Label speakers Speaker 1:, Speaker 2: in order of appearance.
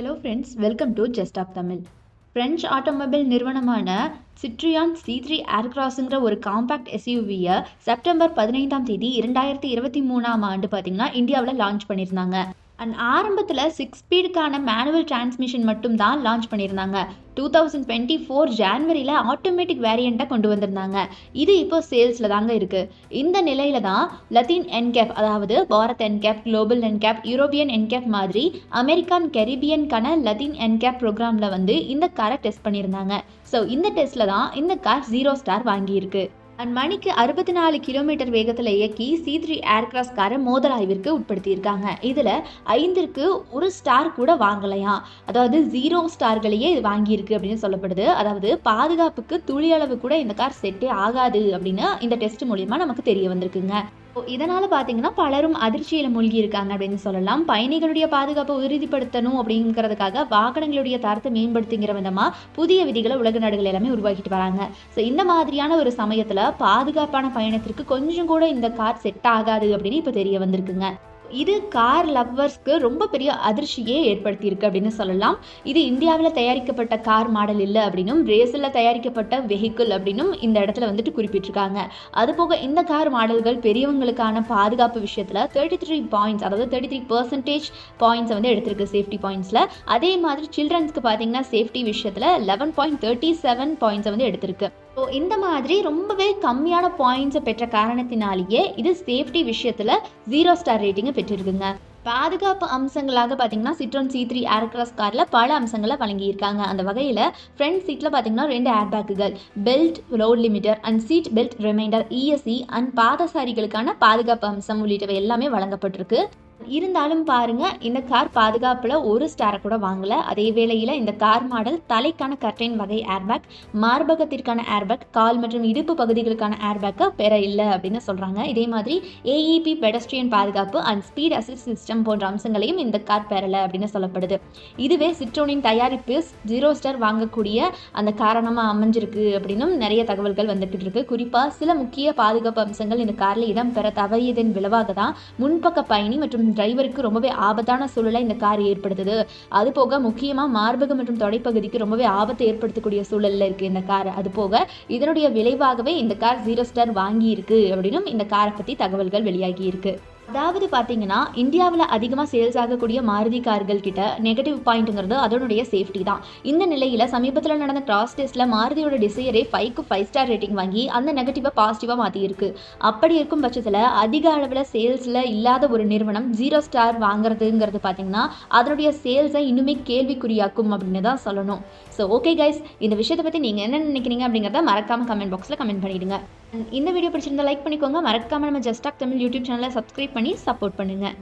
Speaker 1: Hello friends, welcome to just app Tamil. French automobile நிறுவனமான Citroen C3 ஏர்கிராஸுங்கிற ஒரு compact எஸ்யூவியை September 15ஆம் தேதி 2023ஆம் ஆண்டு பார்த்தீங்கன்னா இந்தியாவில் லான்ச் பண்ணியிருந்தாங்க. அண்ட் ஆரம்பத்தில் 6 ஸ்பீடுக்கான மேனுவல் டிரான்ஸ்மிஷன் மட்டும் தான் லான்ச் பண்ணியிருந்தாங்க. 2024 ஜான்வரியில் ஆட்டோமேட்டிக் வேரியண்ட்டை கொண்டு வந்திருந்தாங்க. இது இப்போ சேல்ஸில் தாங்க இருக்குது. இந்த நிலையில தான் லத்தீன் என்கேப், அதாவது Bharat NCAP, global NCAP, European NCAP மாதிரி அமெரிக்கன் கரீபியனுக்கான லத்தீன் என்கேப் ப்ரோக்ராமில் வந்து இந்த காரை டெஸ்ட் பண்ணியிருந்தாங்க. ஸோ இந்த டெஸ்ட்டில் தான் இந்த கார் 0 ஸ்டார் வாங்கியிருக்கு. அண்ட் மணிக்கு 64 கிலோமீட்டர் வேகத்தில் இயக்கி C3 ஏர்கிராஸ் காரை மோதல் ஆய்விற்கு உட்படுத்தியிருக்காங்க. இதில் 5ற்கு 1 ஸ்டார் கூட வாங்கலையாம். அதாவது 0 ஸ்டார்களையே இது வாங்கியிருக்கு அப்படின்னு சொல்லப்படுது. அதாவது பாதுகாப்புக்கு துளி அளவு கூட இந்த கார் செட்டே ஆகாது அப்படின்னு இந்த டெஸ்ட் மூலியமா நமக்கு தெரிய வந்திருக்குங்க. இதனால பார்த்தீங்கன்னா பலரும் அதிர்ச்சியில் மூழ்கி இருக்காங்க அப்படின்னு சொல்லலாம். பயணிகளுடைய பாதுகாப்பை உறுதிப்படுத்தணும் அப்படிங்கிறதுக்காக வாகனங்களுடைய தரத்தை மேம்படுத்துங்கிற விதமாக புதிய விதிகளை உலக நாடுகள் எல்லாமே உருவாக்கிட்டு வராங்க. ஸோ இந்த மாதிரியான ஒரு சமயத்தில் பாதுகாப்பான பயணத்திற்கு கொஞ்சம் கூட இந்த கார் செட் ஆகாது அப்படின்னு இப்போ தெரிய வந்திருக்குங்க. இது கார் லவ்வர்ஸ்க்கு ரொம்ப பெரிய அதிர்ச்சியே ஏற்படுத்தியிருக்கு அப்படின்னு சொல்லலாம். இது இந்தியாவில் தயாரிக்கப்பட்ட கார் மாடல் இல்லை அப்படின்னும் ரேஸில் தயாரிக்கப்பட்ட வெஹிக்கிள் அப்படின்னும் இந்த இடத்துல வந்துட்டு குறிப்பிட்டிருக்காங்க. அதுபோக இந்த கார் மாடல்கள் பெரியவங்களுக்கான பாதுகாப்பு விஷயத்தில் 33 பாயிண்ட்ஸ், அதாவது 33% பாயிண்ட்ஸை வந்து எடுத்திருக்கு சேஃப்டி பாயிண்ட்ஸில். அதே மாதிரி சில்ட்ரன்ஸ்க்கு பார்த்தீங்கன்னா சேஃப்டி விஷயத்தில் 11.37 பாயிண்ட்ஸை வந்து எடுத்திருக்கு. ஸோ இந்த மாதிரி ரொம்பவே கம்மியான பாயிண்ட்ஸை பெற்ற காரணத்தினாலேயே இது சேஃப்டி விஷயத்தில் 0 ஸ்டார் ரேட்டிங்கை பெற்றிருக்குங்க. பாதுகாப்பு அம்சங்களாக பார்த்தீங்கன்னா Citroen C3 ஏர்கிராஸ் காரில் பல அம்சங்களை வழங்கியிருக்காங்க. அந்த வகையில் ஃப்ரண்ட் சீட்டில் பார்த்தீங்கன்னா 2 ஏர்பேக்குகள், belt load limiter and seat belt reminder, ESC and பாதசாரிகளுக்கான பாதுகாப்பு அம்சம் உள்ளிட்டவை எல்லாமே வழங்கப்பட்டிருக்கு. இருந்தாலும் பாருங்க, இந்த கார் பாதுகாப்புல 1 ஸ்டாரை கூட வாங்கல. அதே வேளையில இந்த கார் மாடல் தலைக்கான கர்டைன் வகை ஏர்பேக், மார்பகத்திற்கான ஏர்பேக், கால் மற்றும் இடுப்பு பகுதிகளுக்கான ஏர்பேக்கை பெற இல்லை அப்படின்னு சொல்றாங்க. இதே மாதிரி AEP பெடஸ்ட்ரியன் பாதுகாப்பு அண்ட் ஸ்பீட் அசிஸ்ட் சிஸ்டம் போன்ற அம்சங்களையும் இந்த கார் பெறல அப்படின்னு சொல்லப்படுது. இதுவே சிட்ரோனின் தயாரிப்பு 0 ஸ்டார் வாங்கக்கூடிய அந்த காரணமா அமைஞ்சிருக்கு அப்படின்னும் நிறைய தகவல்கள் வந்துட்டு இருக்கு. குறிப்பா சில முக்கிய பாதுகாப்பு அம்சங்கள் இந்த கார்ல இடம் பெற தவறியதன் விளைவாக தான் முன்பக்க பயணி மற்றும் டிரைவருக்கு ரொம்பவே ஆபத்தான சூழலை இந்த கார் ஏற்படுத்துது. அது போக முக்கியமா மார்பகம் மற்றும் தொடைப்பகுதிக்கு ரொம்பவே ஆபத்தை ஏற்படுத்தக்கூடிய சூழல்ல இருக்கு இந்த கார். அது போக இதனுடைய விளைவாகவே இந்த கார் 0 ஸ்டார் வாங்கி இருக்கு அப்படின்னும் இந்த காரை பத்தி தகவல்கள் வெளியாகி இருக்கு. அதாவது பார்த்தீங்கன்னா இந்தியாவில் அதிகமாக சேல்ஸ் ஆகக்கூடிய மாருதி கார்கள் கிட்ட நெகட்டிவ் பாயிண்ட்டுங்கிறது அதனுடைய சேஃப்டி தான். இந்த நிலையில் சமீபத்தில் நடந்த கிராஸ் டெஸ்ட்டில் மாருதியோட டிசையரே 5க்கு 5 ஸ்டார் ரேட்டிங் வாங்கி அந்த நெகட்டிவை பாசிட்டிவாக மாற்றியிருக்கு. அப்படி இருக்கும் பட்சத்தில் அதிக அளவில் சேல்ஸில் இல்லாத ஒரு நிறுவனம் 0 ஸ்டார் வாங்குறதுங்கிறது பார்த்தீங்கன்னா அதனுடைய சேல்ஸை இன்னுமே கேள்விக்குறியாக்கும் அப்படின்னு தான் சொல்லணும். ஸோ ஓகே கைஸ், இந்த விஷயத்தை பற்றி நீங்கள் என்ன நினைக்கிறீங்க அப்படிங்கிறத மறக்காமல் கமெண்ட் பாக்ஸில் கமெண்ட் பண்ணிவிடுங்க. இந்த வீடியோ பிடிச்சிருந்தா லைக் பண்ணிக்கோங்க. மறக்காமல் நம்ம ஜஸ்ட் ஆப் தமிழ் யூடியூப் சேனலை சப்ஸ்கிரைப் பண்ணி சப்போர்ட் பண்ணுங்கள்.